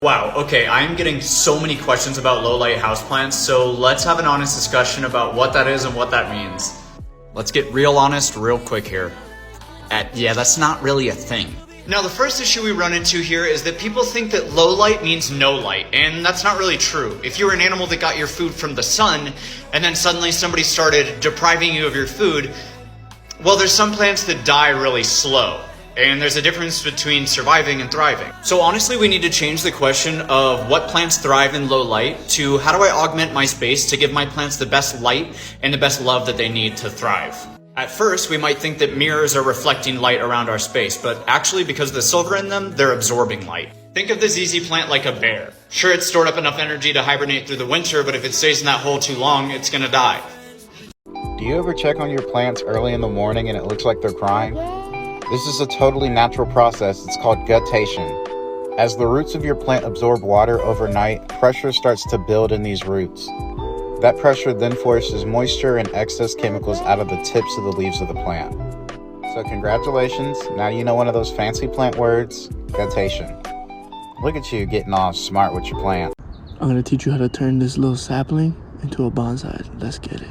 Wow, okay, I'm getting so many questions about low-light houseplants, so let's have an honest discussion about what that is and what that means. Let's get real honest real quick here. Yeah, that's not really a thing. Now, the first issue we run into here is that people think that low light means no light, and that's not really true. If you were an animal that got your food from the sun, and then suddenly somebody started depriving you of your food, well, there's some plants that die really slow. And there's a difference between surviving and thriving. So honestly, we need to change the question of what plants thrive in low light to how do I augment my space to give my plants the best light and the best love that they need to thrive. At first, we might think that mirrors are reflecting light around our space, but actually because of the silver in them, they're absorbing light. Think of the ZZ plant like a bear. Sure, it's stored up enough energy to hibernate through the winter, but if it stays in that hole too long, it's gonna die. Do you ever check on your plants early in the morning and it looks like they're crying? This is a totally natural process. It's called guttation. As the roots of your plant absorb water overnight, pressure starts to build in these roots. That pressure then forces moisture and excess chemicals out of the tips of the leaves of the plant. So congratulations, now you know one of those fancy plant words, guttation. Look at you getting all smart with your plant. I'm gonna teach you how to turn this little sapling into a bonsai. Let's get it.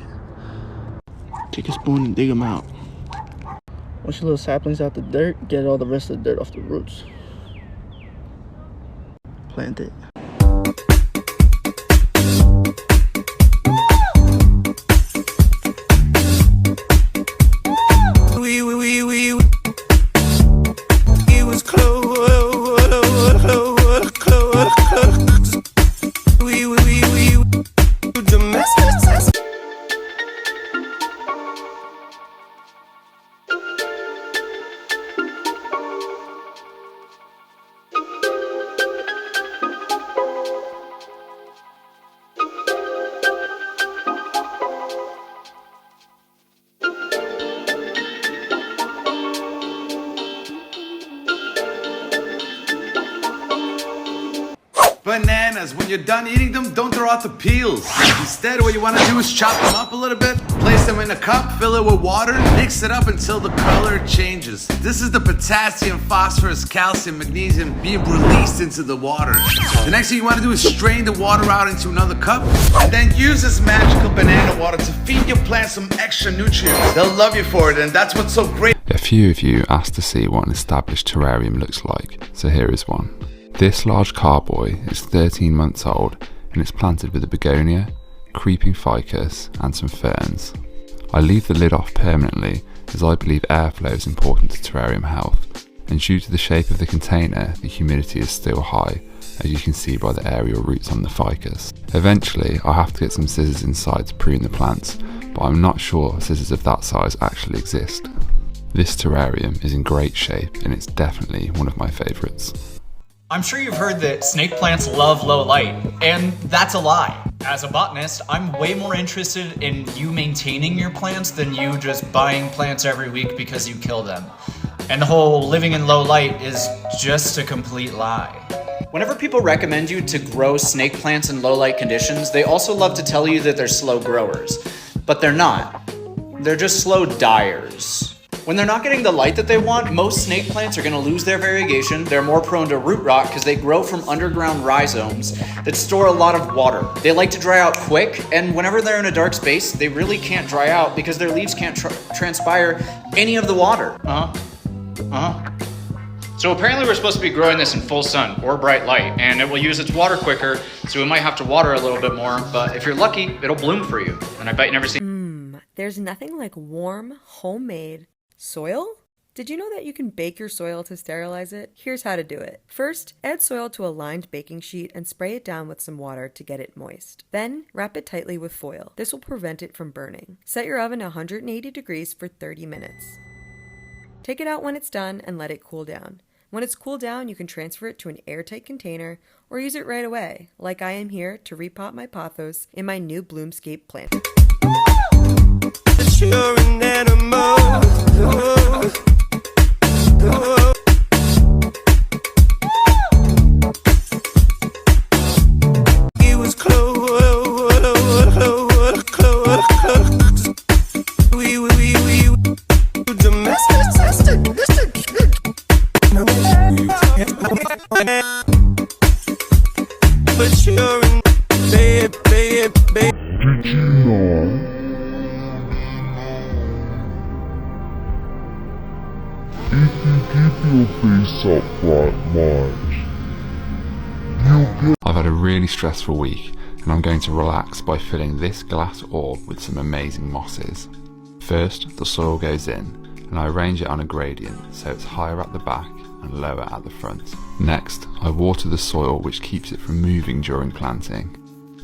Take a spoon and dig them out. Once your little saplings out the dirt, get all the rest of the dirt off the roots. Plant it. It was close. Domestic. Bananas, when you're done eating them, don't throw out the peels. Instead, what you want to do is chop them up a little bit, place them in a cup, fill it with water, mix it up until the color changes. This is the potassium, phosphorus, calcium, magnesium being released into the water. The next thing you want to do is strain the water out into another cup, and then use this magical banana water to feed your plants some extra nutrients. They'll love you for it, and that's what's so great. A few of you asked to see what an established terrarium looks like, so here is one. This large carboy is 13 months old and it's planted with a begonia, creeping ficus and some ferns. I leave the lid off permanently as I believe airflow is important to terrarium health, and due to the shape of the container the humidity is still high, as you can see by the aerial roots on the ficus. Eventually I'll have to get some scissors inside to prune the plants, but I'm not sure scissors of that size actually exist. This terrarium is in great shape and it's definitely one of my favourites. I'm sure you've heard that snake plants love low light, and that's a lie. As a botanist, I'm way more interested in you maintaining your plants than you just buying plants every week because you kill them. And the whole living in low light is just a complete lie. Whenever people recommend you to grow snake plants in low light conditions, they also love to tell you that they're slow growers. But they're not. They're just slow dyers. When they're not getting the light that they want, most snake plants are going to lose their variegation. They're more prone to root rot because they grow from underground rhizomes that store a lot of water. They like to dry out quick, and whenever they're in a dark space, they really can't dry out because their leaves can't transpire any of the water. So apparently we're supposed to be growing this in full sun or bright light, and it will use its water quicker, so we might have to water a little bit more, but if you're lucky, it'll bloom for you. And I bet you never see. There's nothing like warm, homemade soil? Did you know that you can bake your soil to sterilize it? Here's how to do it. First, add soil to a lined baking sheet and spray it down with some water to get it moist. Then, wrap it tightly with foil. This will prevent it from burning. Set your oven at 180 degrees for 30 minutes. Take it out when it's done and let it cool down. When it's cooled down, you can transfer it to an airtight container or use it right away, like I am here to repot my pothos in my new Bloomscape plant. You're an animal. It was close. We domestic. but you're in bed, bed, bed. Did you know? If you keep your face upright much, you'll get. I've had a really stressful week and I'm going to relax by filling this glass orb with some amazing mosses. First, the soil goes in and I arrange it on a gradient so it's higher at the back and lower at the front. Next, I water the soil, which keeps it from moving during planting.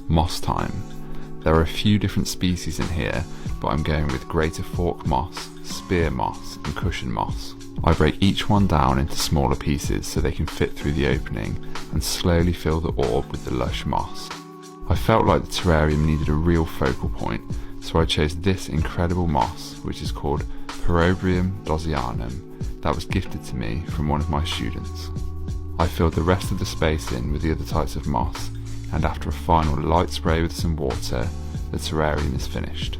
Moss time. There are a few different species in here, but I'm going with greater fork moss, spear moss and cushion moss. I break each one down into smaller pieces so they can fit through the opening and slowly fill the orb with the lush moss. I felt like the terrarium needed a real focal point, so I chose this incredible moss, which is called Perobrium dosianum, that was gifted to me from one of my students. I filled the rest of the space in with the other types of moss, and after a final light spray with some water, the terrarium is finished.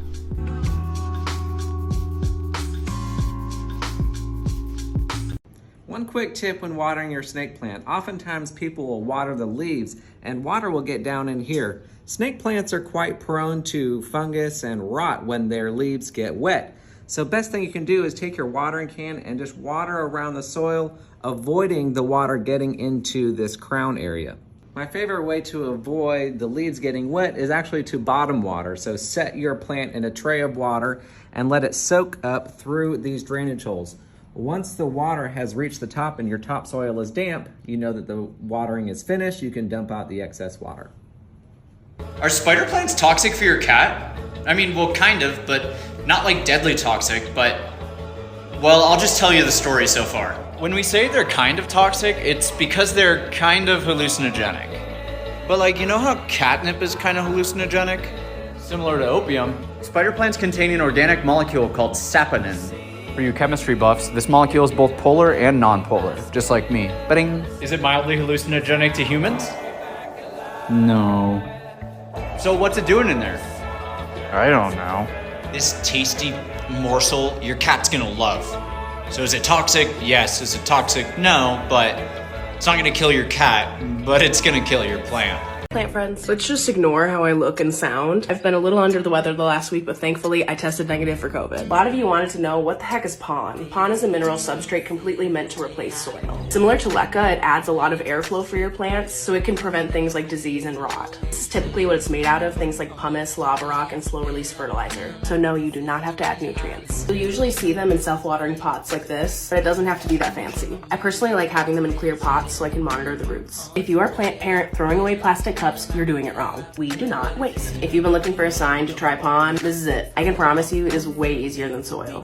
One quick tip when watering your snake plant. Oftentimes people will water the leaves and water will get down in here. Snake plants are quite prone to fungus and rot when their leaves get wet. So best thing you can do is take your watering can and just water around the soil, avoiding the water getting into this crown area. My favorite way to avoid the leaves getting wet is actually to bottom water. So set your plant in a tray of water and let it soak up through these drainage holes. Once the water has reached the top and your topsoil is damp, you know that the watering is finished. You can dump out the excess water. Are spider plants toxic for your cat? I mean, well, kind of, but not like deadly toxic, but... Well, I'll just tell you the story so far. When we say they're kind of toxic, it's because they're kind of hallucinogenic. But like, you know how catnip is kind of hallucinogenic? Similar to opium, spider plants contain an organic molecule called saponin. For you chemistry buffs, this molecule is both polar and non-polar, just like me. Ba-ding. Is it mildly hallucinogenic to humans? No. So what's it doing in there? I don't know. This tasty morsel your cat's gonna love. So is it toxic? Yes. Is it toxic? No, but it's not gonna kill your cat, but it's gonna kill your plant. Plant friends, let's just ignore how I look and sound. I've been a little under the weather the last week, but thankfully I tested negative for COVID. A lot of you wanted to know what the heck is pon. Pon is a mineral substrate completely meant to replace soil. Similar to leca, it adds a lot of airflow for your plants, so it can prevent things like disease and rot. This is typically what it's made out of, things like pumice, lava rock, and slow release fertilizer. So no, you do not have to add nutrients. You'll usually see them in self-watering pots like this, but it doesn't have to be that fancy. I personally like having them in clear pots so I can monitor the roots. If you are a plant parent throwing away plastic cups, you're doing it wrong. We do not waste. If you've been looking for a sign to try pon, this is it. I can promise you it is way easier than soil.